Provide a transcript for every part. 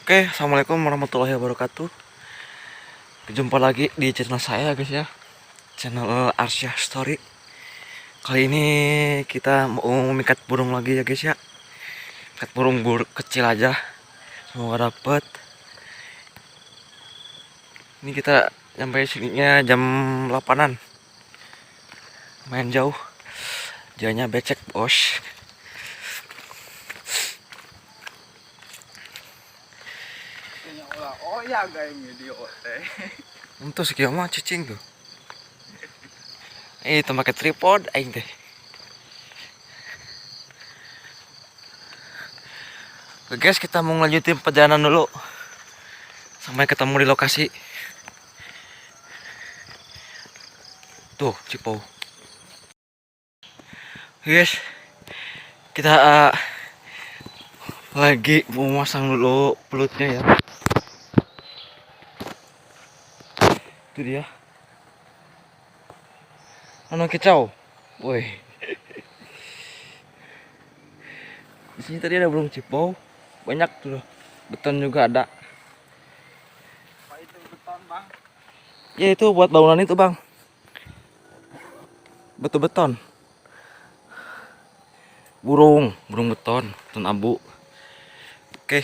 Oke, assalamualaikum warahmatullahi wabarakatuh. Jumpa lagi di channel saya, guys ya. Channel Arsya Story. Kali ini kita mau mikat burung lagi ya, guys ya. Mikat burung kecil aja. Semoga dapet. Ini kita sampai sininya jam 8-an. Main jauh. Jadinya becek, bos. Oh ya guys, video teh. Untuk sekian mah cicing tuh. Itu pakai tripod aing teh. Oke guys, kita mau lanjutin perjalanan dulu. Sampai ketemu di lokasi. Tuh, Cipau. Guys, kita lagi mau masang dulu pelutnya ya. Itu dia. Anu kicau. Woi. Di sini tadi ada burung cipau. Banyak tuh. Beton juga ada. Apa itu beton bang? Ya itu buat bangunan itu, Bang. Betul beton. Burung beton, beton abu. Oke.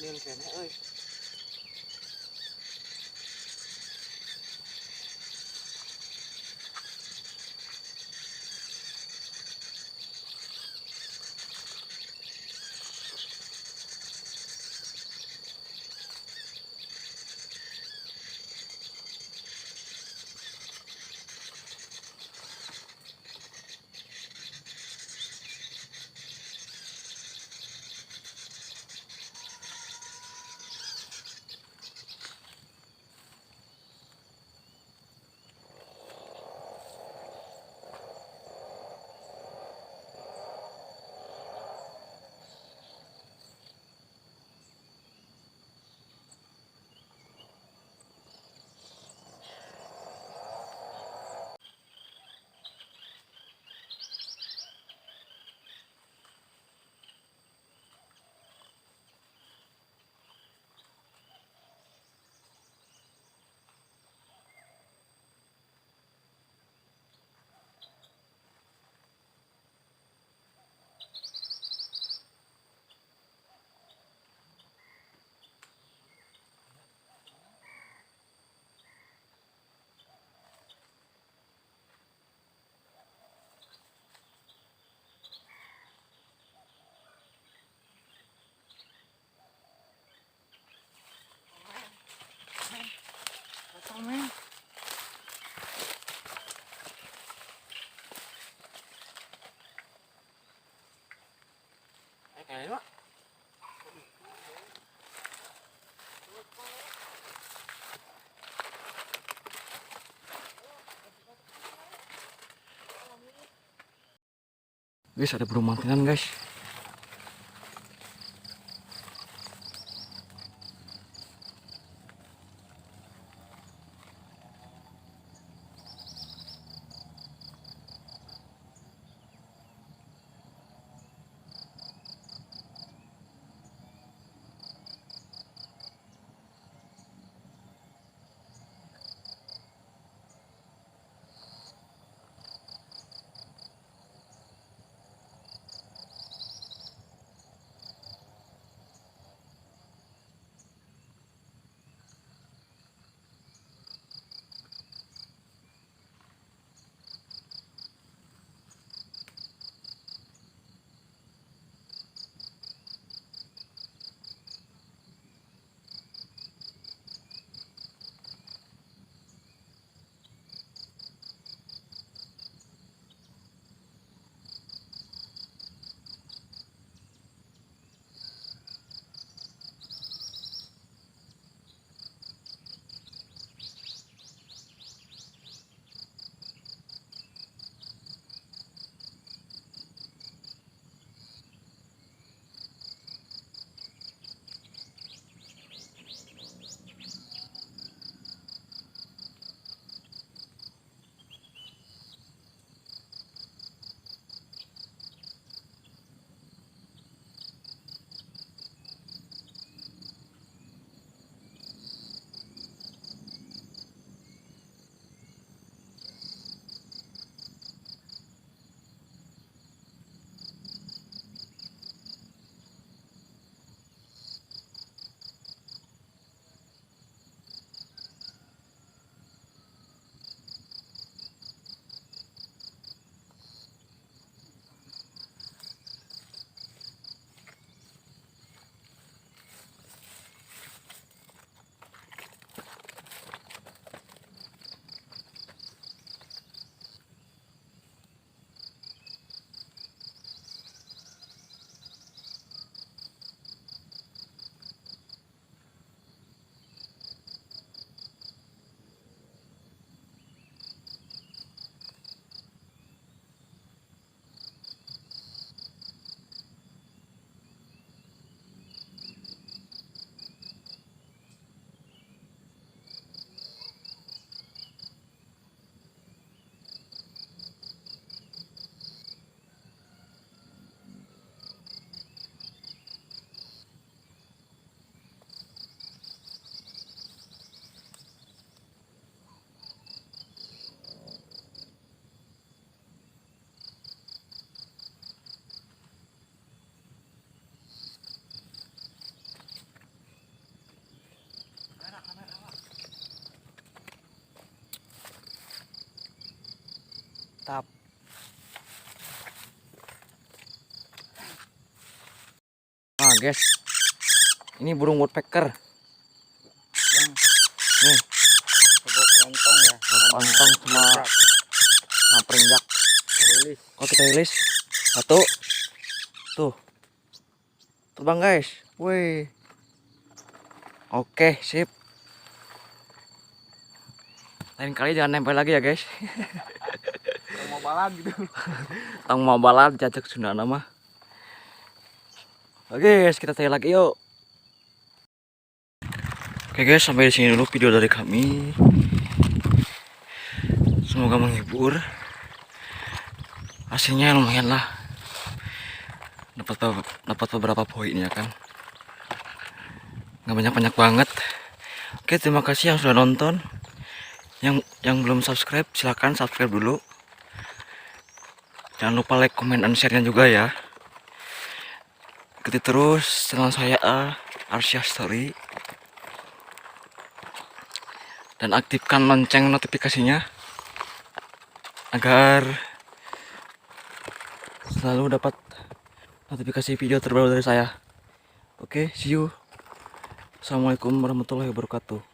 alien kene euy. Datang men. Kayaknya Mak. Guys, ada burung mantinan guys. Mantap. Nah guys, ini burung woodpecker. Bang, Nih, sebut lontong ya. lontong sama peringgak. Rilis. Oh kita rilis satu, tuh, terbang guys. Wih, oke sip. Lain kali jangan nempel lagi ya guys. Mau balap gitu. Tang mau balap jajak Sunda nama. Oke guys, kita cari lagi yuk. Oke guys, sampai di sini dulu video dari kami. Semoga menghibur. Hasilnya lumayan lah. Dapat beberapa poin ya kan. Nggak banyak banget. Oke, terima kasih yang sudah nonton. Yang belum subscribe silahkan subscribe dulu. Jangan lupa like, comment, dan share-nya juga ya. Ikuti terus channel saya Arsya Story. Dan aktifkan lonceng notifikasinya agar selalu dapat notifikasi video terbaru dari saya. Oke, see you. Assalamualaikum warahmatullahi wabarakatuh.